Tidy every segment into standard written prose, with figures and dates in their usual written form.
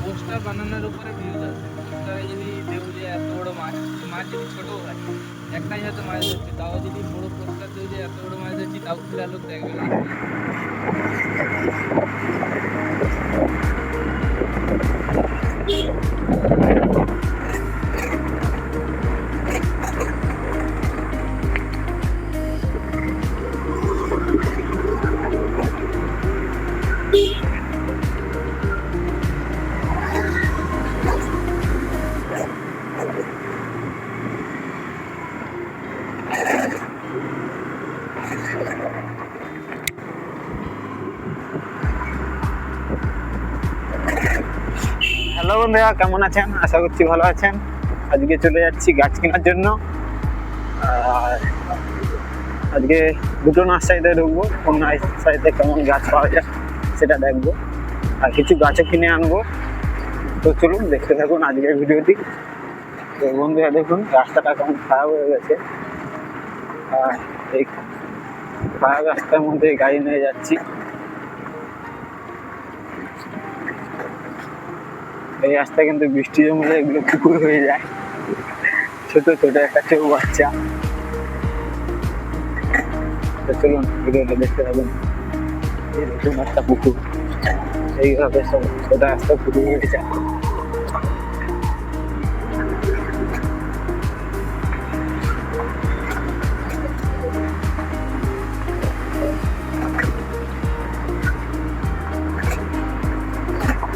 Poster বানানোর উপরে views আছে। পোস্টারে যদি দেবো যে এত বড় মাছ, মাছ যদি ছোটও হয়, একটাই হয়তো মাছ ধরছি, তাও যদি বড় পোস্টার দেবো যে এত বড় মাছ ধরছি, তাও খোলা লোক দেখবে না। হ্যালো বন্ধুরা, কেমন আছেন? আশা করছি ভালো আছেন। আজকে চলে যাচ্ছি গাছ কেনার জন্য। আর আজকে দুটো নার্সারিতে ঢুকবো, কোন নার্সারিতে কেমন গাছ পাওয়া যায় সেটা দেখবো, আর কিছু গাছও কিনে আনবো। তো চলুন দেখতে থাকুন আজকের ভিডিওটি। তো বন্ধুরা দেখুন রাস্তাটা কেমন খারাপ হয়ে গেছে, আর এই খারাপ রাস্তার মধ্যে গাড়ি নিয়ে যাচ্ছি। এই রাস্তা কিন্তু বৃষ্টি জমলে এগুলো পুকুর হয়ে যায়। ছোট ছোট একটা চৌ বাচ্চা। তো চলুন ভিডিওটা দেখতে থাকুন। এই দেখুন একটা পুকুর, এইভাবে সব ছোট রাস্তা পুকুর হয়ে যায়।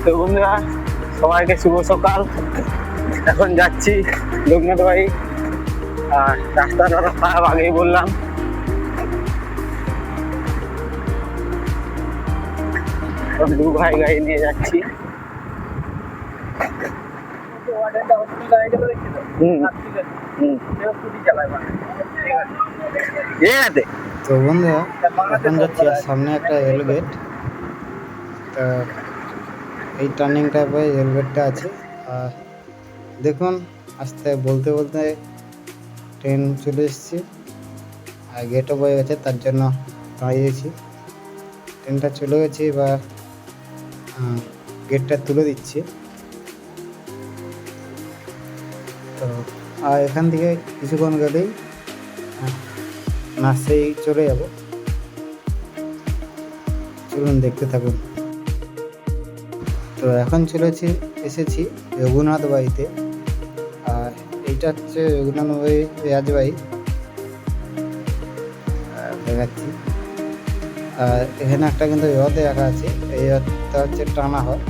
তো বন্ধুরা সবাইকে শুভ সকাল। এখন যাচ্ছি লোকনাথ বাড়ি। আর রাস্তাটা খারাপ, আগেই বললাম। দু ভাই গাড়ি নিয়ে যাচ্ছি। তো বন্ধুরা এখন যাচ্ছি, আর সামনে একটা রেলগেট। তা এই টার্নিংটা পরে রেলগেটটা আছে। আর দেখুন আস্তে বলতে বলতে ট্রেন চলে এসেছে, আর গেটও বয়ে গেছে, তার জন্য দাঁড়িয়েছি। ট্রেনটা চলে গেছে, এবার গেটটা তুলে দিচ্ছে। তো আর এখান থেকে কিছুক্ষণ গেলেই নার্সারি চলে যাব। চলুন দেখতে থাকুন। তো এখন এসেছি রঘুনাথ বাড়িতে। আর এইটা হচ্ছে রঘুনাথ বাড়ি রাজবাড়ি, দেখাচ্ছি। আর এখানে একটা কিন্তু রথে রাখা আছে, এই রথটা হচ্ছে টানা হয়।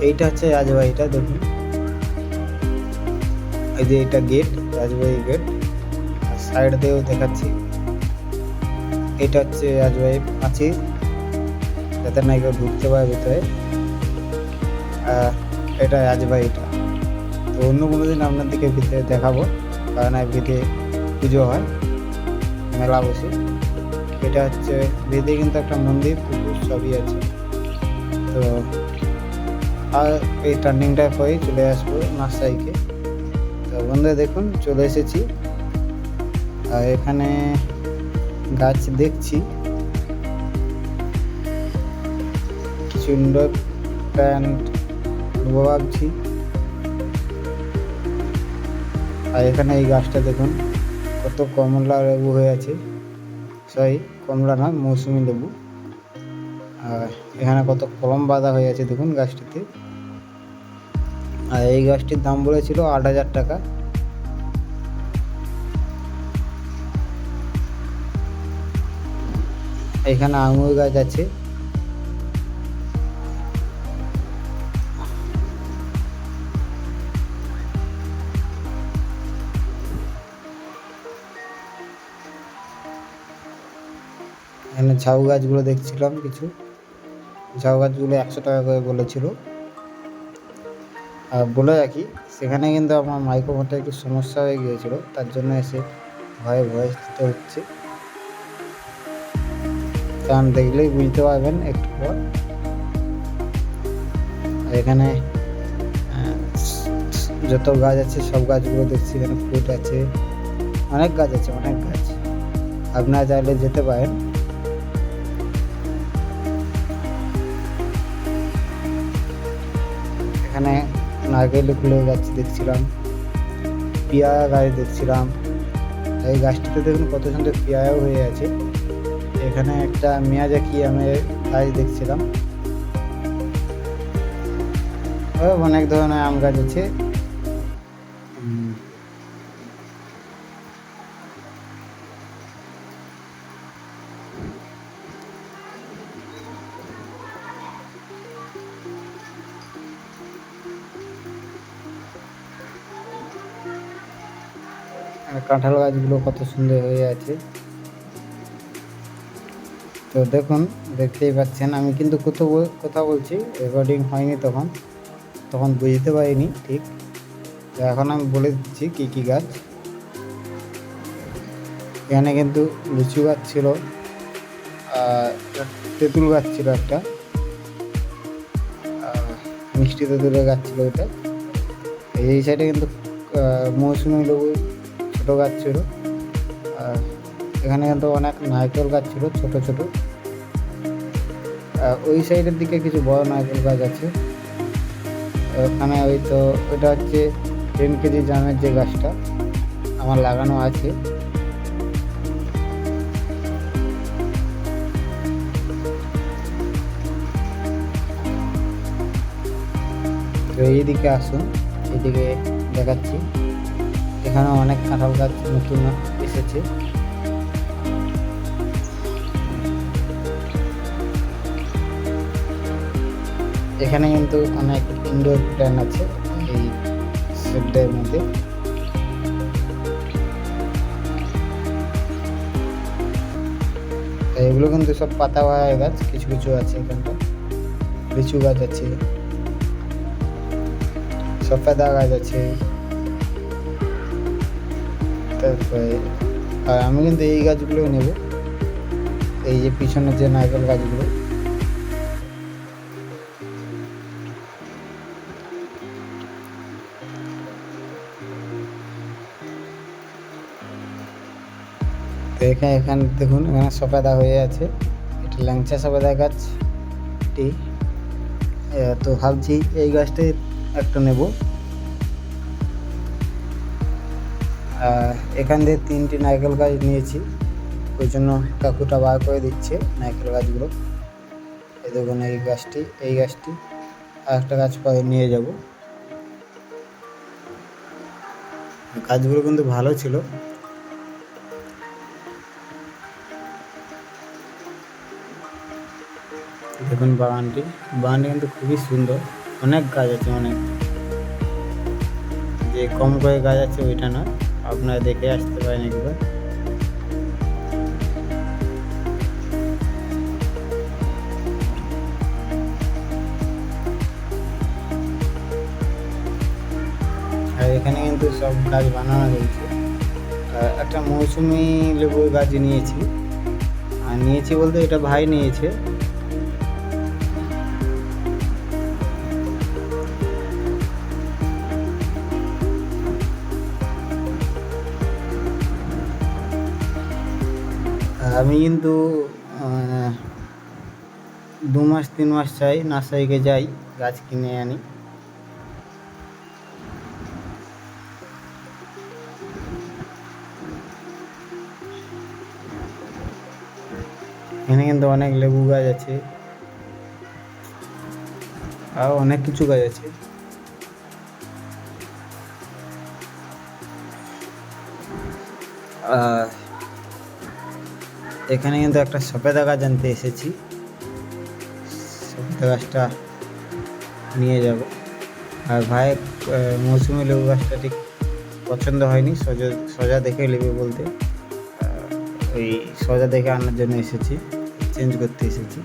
এইটা হচ্ছে রাজবাড়িটা, দেখুন এই যে এটা গেট, রাজবাড়ি গেট। আর সাইড দিয়েও দেখাচ্ছি, এটা হচ্ছে রাজবাড়ি প্রাচীর, যাতে না কেউ ঢুকতে পারে ভিতরে। এটা রাজবাড়িটা। তো অন্য কোনো দিন আপনাদেরকে ভিতরে দেখাবো, কারণ ভিতরে পুজো হয়, মেলা বসে। এটা হচ্ছে ভিতরে কিন্তু একটা মন্দির, পুকুর সবই আছে। তো আর এই টার্নিংটা হয়ে চলে আসবো নার্সারিকে। তো বন্ধুরা দেখুন চলে এসেছি। আর এখানে গাছ দেখছি, সুন্দর প্যান্ট ভাবছি। আর এখানে এই গাছটা দেখুন কত কমলা লেবু হয়ে আছে, সরি কমলা নয়, মৌসুমি লেবু। আর এখানে কত কলম বাঁধা হয়ে আছে দেখুন গাছটিতে। আর এই গাছটির দাম বলেছিল 8,000 টাকা। এখানে আঙুর গাছ আছে। এখানে ঝাউ গাছগুলো দেখছিলাম, কিছু ঝাউ গাছগুলো 100 টাকা করে বলেছিল। আর বলে রাখি, সেখানে কিন্তু আমার মাইক্রোফোনটা একটু সমস্যা হয়ে গিয়েছিল, তার জন্য এসে ভয়েস দিতে হচ্ছে। কারণ দেখলেই বুঝতে পারবেন একটু পর। এখানে যত গাছ আছে সব গাছগুলো দেখছি, এখানে ফ্রুট আছে, অনেক গাছ আছে, অনেক গাছ। আপনারা চাইলে যেতে পারেন। এখানে নারকেল ফুলের গাছ দেখছিলাম, পেয়ারা গাছ দেখছিলাম। এই গাছটিতে দেখুন কত সুন্দর পেয়ারাও হয়ে আছে। এখানে একটা মিয়াজাকি আমের গাছ দেখছিলাম। অনেক ধরনের আম গাছ আছে। আর কাঁঠাল গাছগুলো কত সুন্দর হয়ে আছে। তো দেখুন, দেখতেই পাচ্ছেন, আমি কিন্তু কথা বলছি, রেকর্ডিং হয়নি তখন বুঝতে পারিনি ঠিক। তো এখন আমি বলে দিচ্ছি কী কী গাছ। এখানে কিন্তু লিচু গাছ ছিল, আর তেঁতুল গাছ ছিল একটা, মিষ্টি তেঁতুলের গাছ ছিল এটা। এই সাইডে কিন্তু মৌসুমি লেবু ছোটো গাছ ছিল। আর এখানে কিন্তু অনেক নারকেল গাছ ছিল ছোট ছোট। ওই সাইডের দিকে কিছু বড় নারকেল গাছ আছে। ওখানে ওইটা হচ্ছে 10 কেজি জামের যে গাছটা আমার লাগানো আছে। তো এইদিকে আসুন, এইদিকে দেখাচ্ছি। এখানে অনেক কাঁঠাল গাছ নতুন এসেছে। এখানে কিন্তু অনেক ইনডোর প্ল্যান্ট আছে এই শেডের মধ্যে। এগুলো কিন্তু সব পাতাবাহার গাছ, কিছু কিছু আছে এখানটা। লিচু গাছ আছে, সফেদা গাছ আছে। তারপরে আর আমি কিন্তু এই গাছগুলো নেব, এই যে পিছনের যে নারকেল গাছগুলো। তো এখানে দেখুন, এখানে সফেদা হয়ে আছে। এটা ল্যাংচা সফেদা গাছটি। তো ভাবছি এই গাছটাই একটা নেব। এখান দিয়ে 3টি নারকেল গাছ নিয়েছি, ওই জন্য কাকুটা বার করে দিচ্ছে নারকেল গাছগুলো। এই দেখুন এই গাছটি আর একটা গাছ পরে নিয়ে যাব। গাছগুলো কিন্তু ভালো ছিল। দেখুন বাগানটি কিন্তু খুবই সুন্দর। অনেক গাছ আছে, অনেক। যে কম করে গাছ আছে ওইটা না, আপনারা দেখে আসতে পারেন একবার। আর এখানে কিন্তু সব গাছ বানানো হয়েছে। একটা মৌসুমি লেবুর গাছ নিয়েছি, আর নিয়েছি বলতে এটা ভাই নিয়েছে। আমি কিন্তু 2-3 মাস চাই নার্সারিকে যাই, গাছ কিনে আনি। এখানে কিন্তু অনেক লেবু গাছ আছে, আর অনেক কিছু গাছ আছে। এখানে কিন্তু একটা সফেদা গাছ আনতে এসেছি, সফেদা গাছটা নিয়ে যাব। আর ভাই মৌসুমি লেবু গাছটা ঠিক পছন্দ হয়নি, সোজা দেখে নেবে বলতে, ওই সোজা দেখে আনার জন্য এসেছি, চেঞ্জ করতে এসেছি।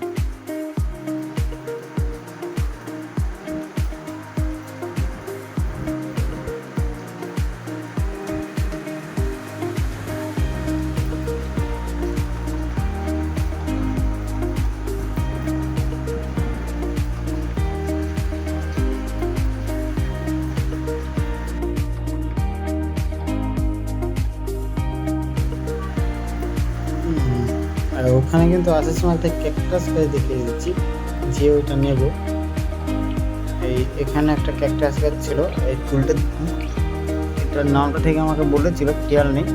আর ওখানে কিন্তু আসার সময় একটা ক্যাকটাস গাছ দেখিয়ে দিচ্ছি, যে ওইটা নেব। এখানে একটা ক্যাকটাস গাছ ছিল, এই ফুলটা এটার নামটা ঠিক আমাকে বলেছিল, খেয়াল নেই।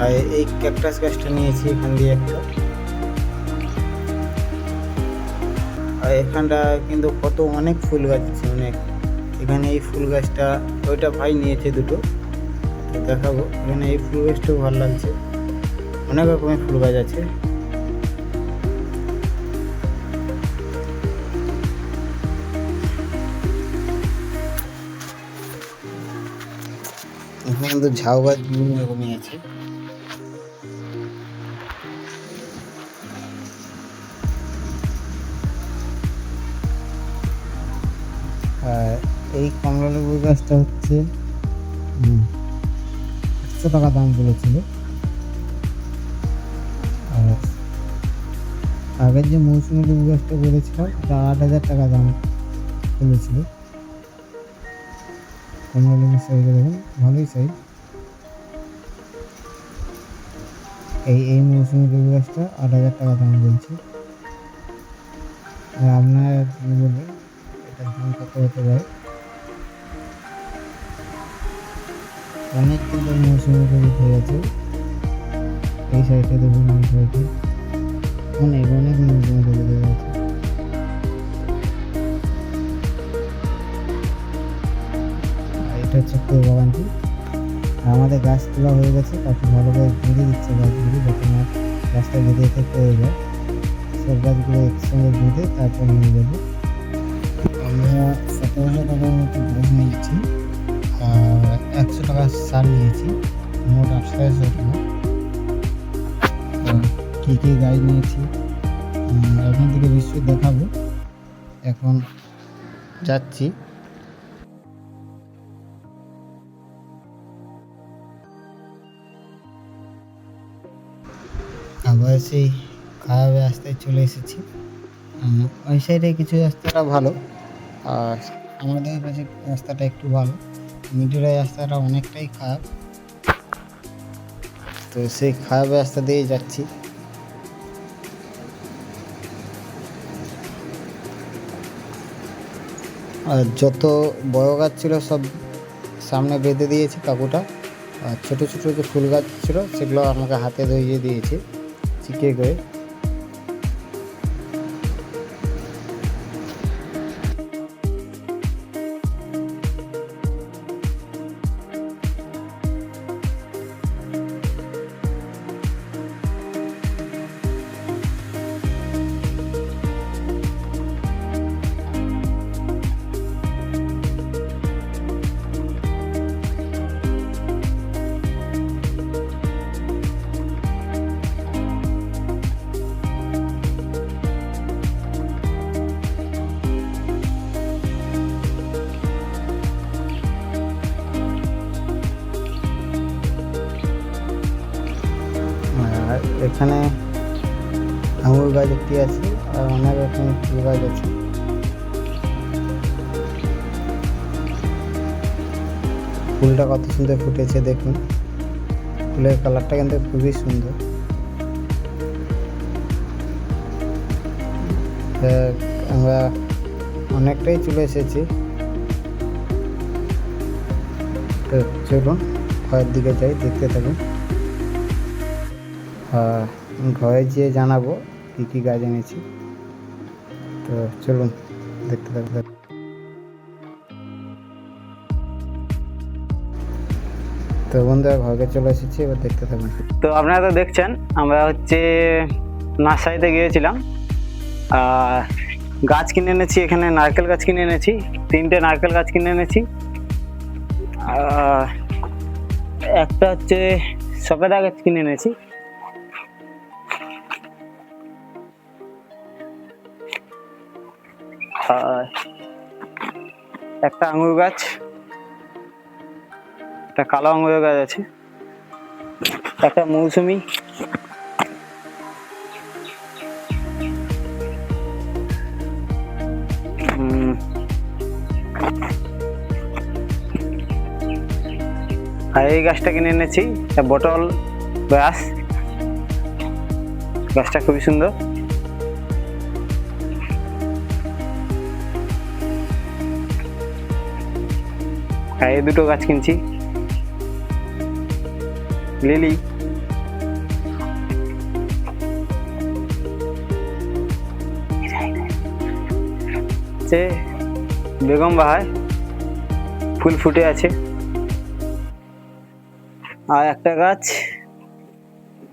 আর এই ক্যাকটাস গাছটা নিয়েছি এখান দিয়ে একটা। আর এখানটা কিন্তু কত অনেক ফুল গাছ আছে, অনেক। এখানে এই ফুল গাছটা ওইটা ভাই নিয়েছে দুটো, তো দেখাবো। এখানে এই ফুল গাছটাও ভালো লাগছে, অনেক রকমের ফুল গাছ আছে। এখানে কিন্তু ঝাউ গাছ বিভিন্ন রকমই আছে। আর এই কমলা লেবু গাছটা হচ্ছে 100 টাকা দাম বলেছিল। আর আগের যে মৌসুমি লেবু গাছটা বলেছিলাম ওটা 8,000 টাকা দাম বলেছিল। কমলা লেবুর সাইজে দেখুন, ভালোই সাইজ। এই মৌসুমি লেবু গাছটা 8,000 টাকা দাম বলছে। আর আপনার বলবেন এটার দাম কত হতে পারে। অনেক কিন্তু মৌসুমি লেবু হয়ে গেছে। এই সাইডে দেখুন, এই সাইডে অনেক অনেক মৌসুমি লেবু হয়ে গেছে। এটা হচ্ছে ফুল বাগানটি। আমাদের গাছ তোলা হয়ে গেছে, কাকু ভালো করে বেঁধে দিচ্ছে গাছগুলি, যাতে না গাছটা বেঁধে থেকে হয়ে যায়। সব গাছগুলো একসঙ্গে বেঁধে তারপর নিয়ে যাবো। আমরা 1700 টাকার মতো গাছ নিয়েছি, 100 টাকা সার নিয়েছি, মোট 2800 টাকা। কী কী গাছ নিয়েছি এখন থেকে নিশ্চয়ই দেখাবো। এখন যাচ্ছি। আবার সেই খারাপ রাস্তায় চলে এসেছি। ওই সাইডে কিছু রাস্তাটা ভালো, আর আমাদের কাছে রাস্তাটা একটু ভালো। মিডিলের রাস্তাটা অনেকটাই খারাপ, তো সেই খারাপ রাস্তা দিয়ে যাচ্ছি। আর যত বড় গাছ ছিল সব সামনে বেঁধে দিয়েছি কাকুটা, আর ছোটো ছোটো যে ফুল গাছ ছিল সেগুলো আমাকে হাতে ধরিয়ে দিয়েছে চিকে করে। আর এখানে আঙুর গাছ একটি আছে, আর অনেক রকমের ফুল গাছ আছে। ফুলটা কত সুন্দর ফুটেছে দেখুন, ফুলের কালারটা কিন্তু খুবই সুন্দর। আমরা অনেকটাই চলে এসেছি, তো চলুন ঘরের দিকে যাই, দেখতে থাকুন। ঘরে গিয়ে জানাবো কী কী গাছ এনেছি, তো চলুন দেখতে থাকুন। তো বন্ধুরা ঘরে চলে এসেছি, এবার দেখতে থাকুন। তো আপনারা তো দেখছেন আমরা হচ্ছে নার্সারিতে গিয়েছিলাম, গাছ কিনে এনেছি। এখানে নারকেল গাছ কিনে এনেছি, 3টে নারকেল গাছ কিনে এনেছি। একটা হচ্ছে সবেদা গাছ কিনে এনেছি। একটা আঙুর গাছ, একটা কালো আঙুরের গাছ আছে, একটা মৌসুমি, আর এই গাছটা কিনে এনেছি, একটা বটল ব্যাস, গাছটা খুবই সুন্দর। আর এই দুটো গাছ কিনছি, লিলি, বেগম বাহার ফুল ফুটে আছে। আর একটা গাছ,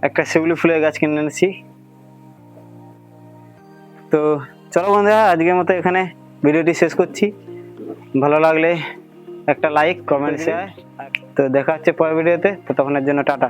একটা শিউলি ফুলের গাছ কিনে এনেছি। তো চলো বন্ধুরা, আজকের মতো এখানে ভিডিওটি শেষ করছি। ভালো লাগলে একটা লাইক, কমেন্ট, শেয়ার। তো দেখা হচ্ছে পরের ভিডিওতে, ততক্ষণের জন্য টাটা।